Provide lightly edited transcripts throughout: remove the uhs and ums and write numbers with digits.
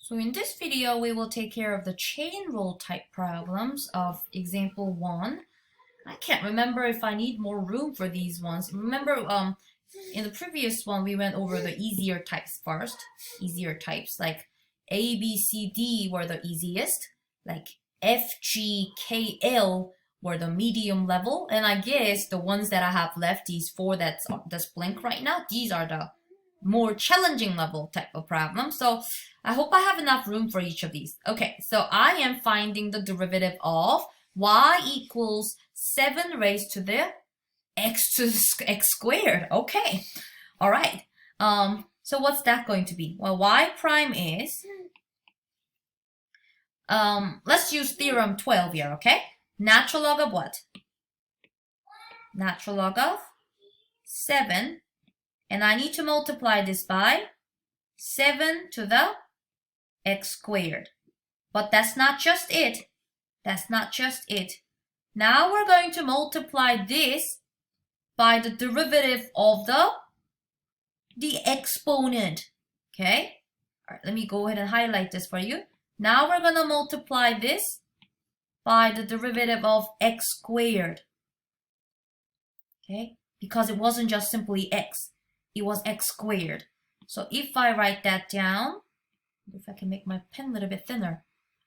So in this video, we will take care of the chain rule type problems of example 1. I can't remember if I need more room for these ones. Remember, in the previous one, we went over the easier types first. Easier types like A, B, C, D were the easiest. Like F, G, K, L were the medium level. And I guess the ones that I have left, these 4 that's blank right now, these are the more challenging level type of problem. So I hope I have enough room for each of these. Okay, so I am finding the derivative of y equals 7 raised to the x squared. Okay, all right. So what's that going to be? Well, y prime is, let's use theorem 12 here, okay? Natural log of what? Natural log of 7. And I need to multiply this by 7 to the x squared. But that's not just it. That's not just it. Now we're going to multiply this by the derivative of the exponent. Okay? All right, let me go ahead and highlight this for you. Now we're going to multiply this by the derivative of x squared. Okay? Because it wasn't just simply x. It was x squared. So if I write that down, if I can make my pen a little bit thinner,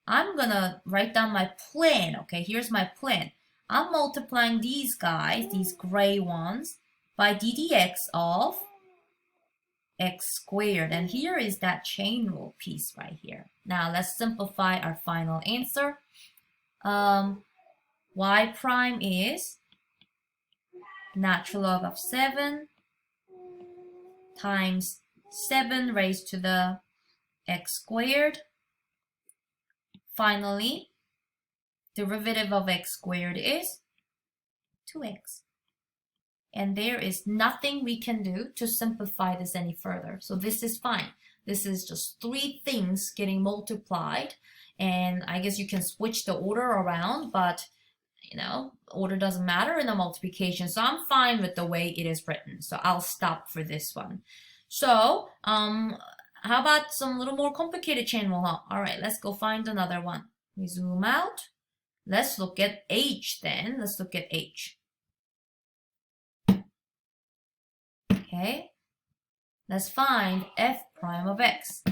I'm gonna write down my plan. Okay, here's my plan. I'm multiplying these guys, these gray ones, by ddx of x squared. And here is that chain rule piece right here. Now let's simplify our final answer. Y prime is natural log of 7 times 7 raised to the x squared. Finally, derivative of x squared is 2x. And there is nothing we can do to simplify this any further. So this is fine. This is just 3 things getting multiplied. And I guess you can switch the order around, but you know, order doesn't matter in the multiplication. So I'm fine with the way it is written. So I'll stop for this one. So, how about some little more complicated chain rule? All right, let's go find another one. We zoom out. Let's look at H then. Let's look at H. Okay. Let's find f prime of x.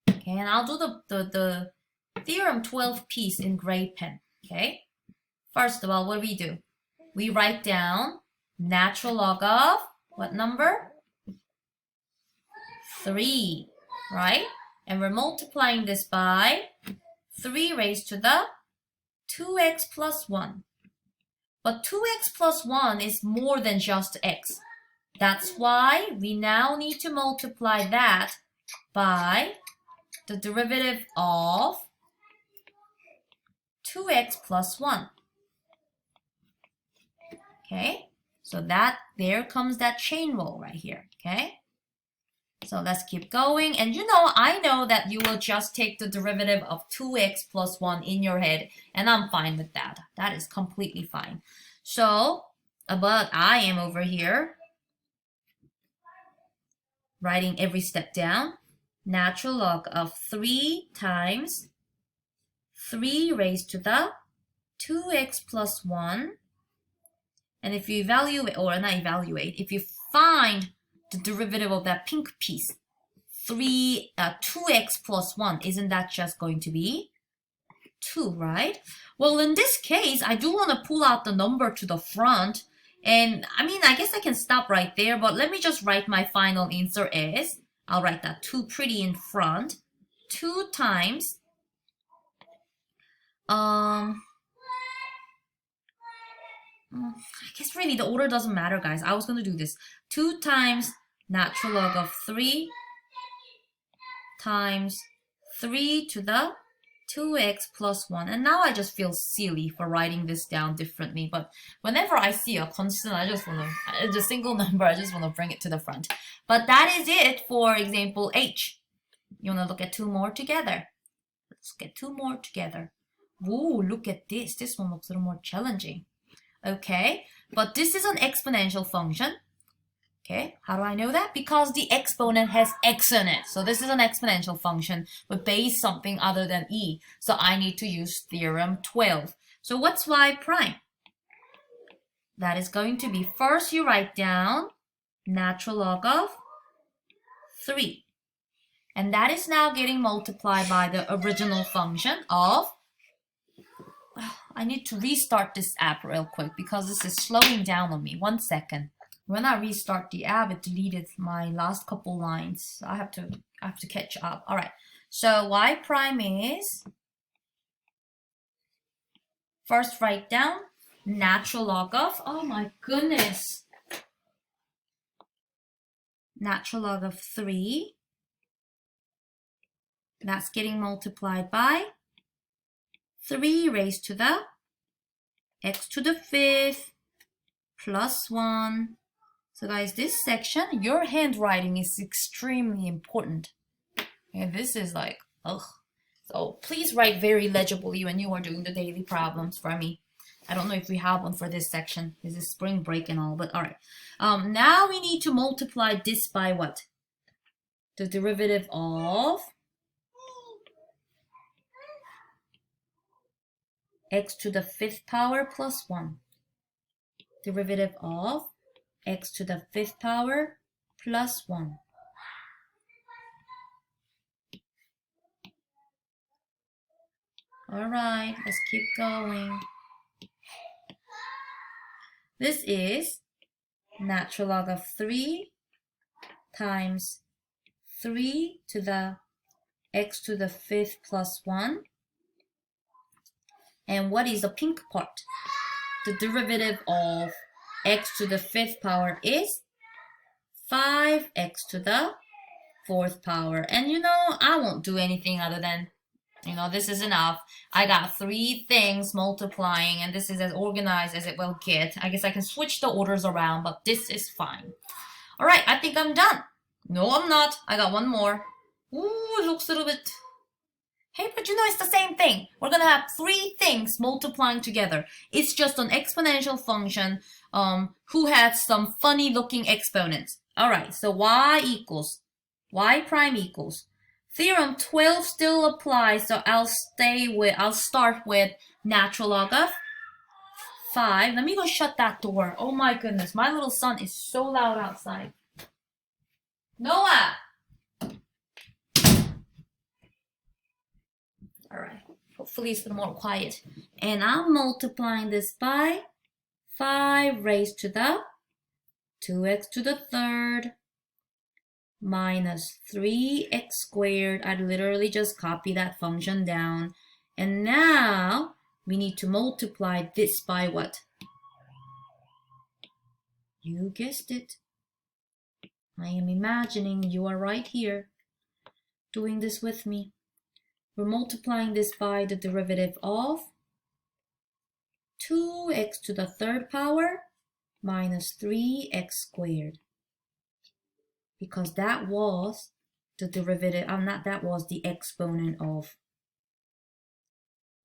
Okay, and I'll do the theorem 12 piece in gray pen. Okay. First of all, what do? We write down natural log of what number? 3, right? And we're multiplying this by 3 raised to the 2x plus 1. But 2x plus 1 is more than just x. That's why we now need to multiply that by the derivative of 2x plus 1. Okay, so there comes that chain rule right here, okay? So let's keep going. And you know, I know that you will just take the derivative of 2x plus 1 in your head, and I'm fine with that. That is completely fine. So, but I am over here writing every step down. Natural log of 3 times 3 raised to the 2x plus 1. And if you evaluate, or not evaluate, if you find the derivative of that pink piece, 2x plus 1, isn't that just going to be 2, right? Well, in this case, I do want to pull out the number to the front. And I mean, I guess I can stop right there, but let me just write my final answer as, I'll write that 2 pretty in front, 2 times, I guess really the order doesn't matter, guys. I was going to do this. 2 times natural log of 3 times 3 to the 2x plus 1. And now I just feel silly for writing this down differently. But whenever I see a constant, I just want to, it's a single number, I just want to bring it to the front. But that is it for example H. You want to look at 2 more together. Let's get 2 more together. Ooh, look at this. This one looks a little more challenging. Okay, but this is an exponential function. Okay, how do I know that? Because the exponent has x in it. So this is an exponential function with base something other than e. So I need to use theorem 12. So what's y prime? That is going to be, first you write down natural log of 3. And that is now getting multiplied by the original function of, I need to restart this app real quick because this is slowing down on me. 1 second. When I restart the app, it deleted my last couple lines. I have to catch up. All right. So y prime is, first write down natural log of, oh my goodness, natural log of 3. That's getting multiplied by 3 raised to the x to the 5th plus 1. So guys, this section, your handwriting is extremely important. And this is like, ugh. So please write very legibly when you are doing the daily problems for me. I don't know if we have one for this section. This is spring break and all, but all right. Now we need to multiply this by what? The derivative of x to the 5th power plus 1. Derivative of x to the 5th power plus 1. All right, let's keep going. This is natural log of 3 times 3 to the x to the 5th plus 1. And what is the pink part? The derivative of x to the 5th power is 5x to the 4th power. And you know, I won't do anything other than, you know, this is enough. I got 3 things multiplying, and this is as organized as it will get. I guess I can switch the orders around, but this is fine. All right, I think I'm done. No, I'm not. I got one more. Ooh, it looks a little bit... Hey, but you know, it's the same thing. We're going to have 3 things multiplying together. It's just an exponential function who has some funny looking exponents. All right, so y prime equals. Theorem 12 still applies, so I'll start with natural log of 5. Let me go shut that door. Oh my goodness, my little son is so loud outside. Noah! All right, hopefully it's a little more quiet. And I'm multiplying this by 5 raised to the 2x to the 3rd minus 3x squared. I literally just copy that function down. And now we need to multiply this by what? You guessed it. I am imagining you are right here doing this with me. We're multiplying this by the derivative of 2x to the 3rd power minus 3x squared. Because that was the derivative, that was the exponent of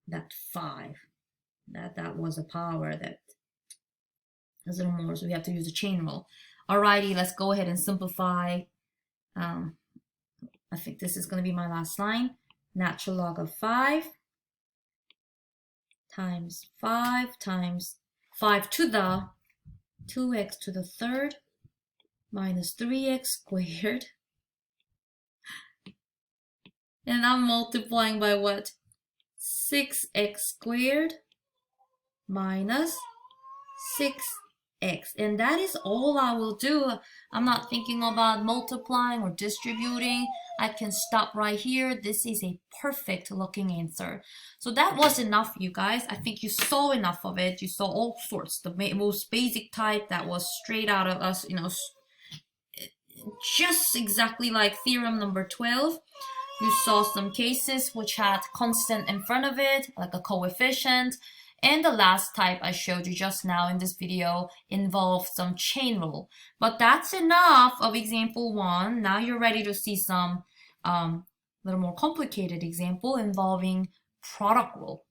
that 5. That was a power that is a little more, so we have to use a chain rule. Alrighty, let's go ahead and simplify. I think this is going to be my last line. Natural log of 5 times 5 times 5 to the 2x to the 3rd minus 3x squared. And I'm multiplying by what? 6x squared minus 6x. And that is all I will do. I'm not thinking about multiplying or distributing. I can stop right here. This is a perfect looking answer. So that was enough, you guys. I think you saw enough of it. You saw all sorts. The most basic type that was straight out of us, you know, just exactly like theorem number 12. You saw some cases which had constant in front of it, like a coefficient. And the last type I showed you just now in this video involved some chain rule. But that's enough of example 1. Now you're ready to see some little more complicated example involving product rule.